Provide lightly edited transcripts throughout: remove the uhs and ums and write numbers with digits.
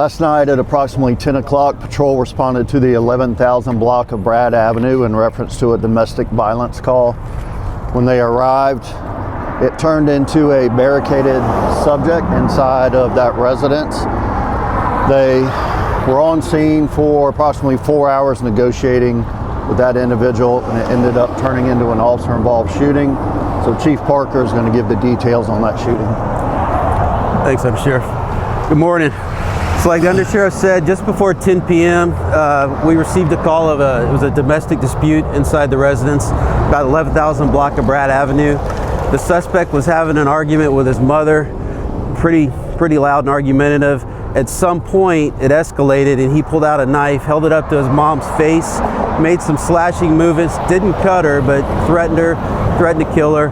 Last night at approximately 10 o'clock, patrol responded to the 11,000 block of Brad Avenue in reference to a domestic violence call. When they arrived, it turned into a barricaded subject inside of that residence. They were on scene for approximately 4 hours negotiating with that individual, and it ended up turning into an officer-involved shooting. So Chief Parker is going to give the details on that shooting. Thanks, Undersheriff. Good morning. So like the Undersheriff said, just before 10 p.m., we received a call of it was a domestic dispute inside the residence, about 11,000 block of Brad Avenue. The suspect was having an argument with his mother, pretty loud and argumentative. At some point, it escalated and he pulled out a knife, held it up to his mom's face, made some slashing movements, didn't cut her, but threatened to kill her.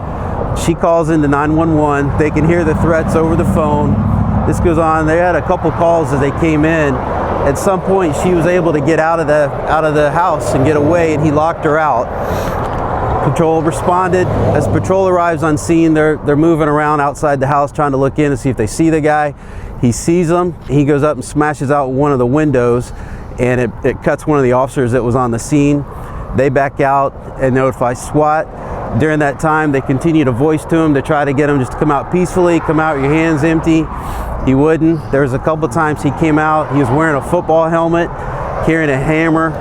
She calls into 911. They can hear the threats over the phone. This goes on. They had a couple calls as they came in. At some point, she was able to get out of the house and get away, and he locked her out. Patrol responded. As patrol arrives on scene, they're moving around outside the house trying to look in to see if they see the guy. He sees them. He goes up and smashes out one of the windows, and it cuts one of the officers that was on the scene. They back out and notify SWAT. During that time, they continue to voice to him to try to get him just to come out peacefully, come out with your hands empty. He wouldn't. There was a couple times he came out, he was wearing a football helmet, carrying a hammer,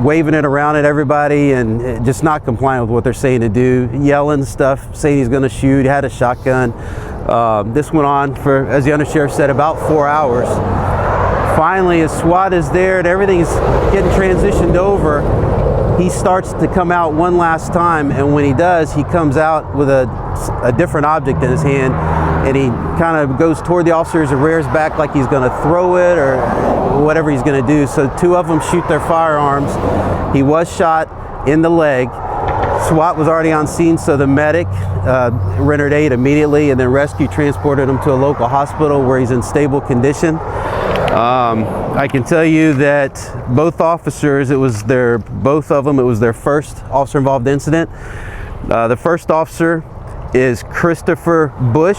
waving it around at everybody, and just not complying with what they're saying to do, yelling stuff, saying he's gonna shoot, he had a shotgun. This went on for, as the Undersheriff said, about 4 hours. Finally, as SWAT is there and everything is getting transitioned over, he starts to come out one last time, and when he does, he comes out with a different object in his hand, and he kind of goes toward the officers and rears back like he's going to throw it or whatever he's going to do. So two of them shoot their firearms. He was shot in the leg. SWAT was already on scene, so the medic rendered aid immediately, and then rescue transported him to a local hospital where he's in stable condition. I can tell you that both officers, it was their first officer-involved incident. The first officer is Christopher Bush,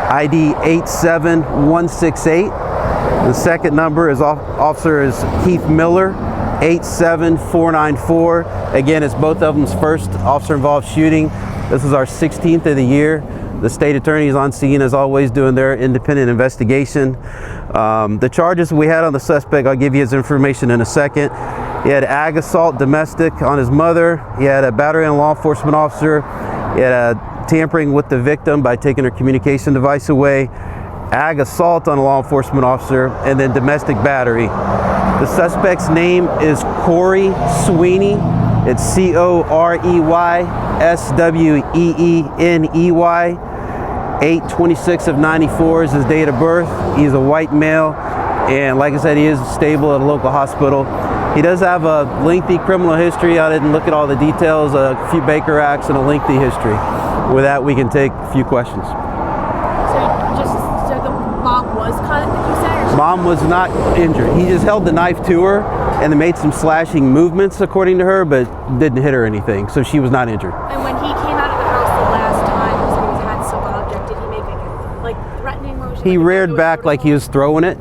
ID 87168. The second officer is Keith Miller, 87494. Again, it's both of them's first officer-involved shooting. This is our 16th of the year. The state attorney is on scene, as always, doing their independent investigation. The charges we had on the suspect, I'll give you his information in a second. He had ag assault domestic on his mother. He had a battery on a law enforcement officer. He had a tampering with the victim by taking her communication device away. Ag assault on a law enforcement officer, and then domestic battery. The suspect's name is Corey Sweeney. It's COREYSWEENEY. 8/26 of 94 is his date of birth. He's a white male, and like I said, he is stable at a local hospital. He does have a lengthy criminal history. I didn't look at all the details, a few Baker Acts and a lengthy history. With that, we can take a few questions. So the mom was cut, did you say? Or Mom was not injured. He just held the knife to her and then made some slashing movements, according to her, but didn't hit her or anything, so she was not injured. And when he came out of the house the last time, so he had some object, did he make like threatening motion? He reared back like he was throwing it.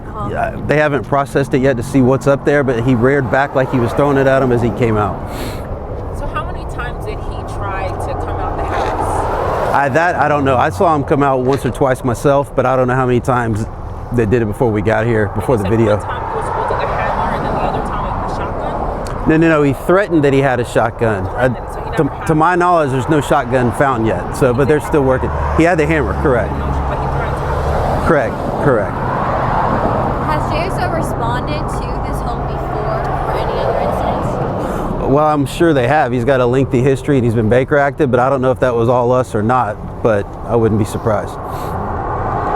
They haven't processed it yet to see what's up there, but he reared back like he was throwing it at him as he came out. So how many times did he try to come out the house? I don't know. I saw him come out once or twice myself, but I don't know how many times they did it before we got here, before the video. One time he was holding a hammer, and then the other time with a shotgun? No. He threatened that he had a shotgun. To my knowledge, there's no shotgun found yet. So, but they're still working. He had the hammer, correct? But he threatened to. Correct. Has JSO responded to this home before for any other incidents? Well, I'm sure they have. He's got a lengthy history and he's been Baker acted, but I don't know if that was all us or not, but I wouldn't be surprised.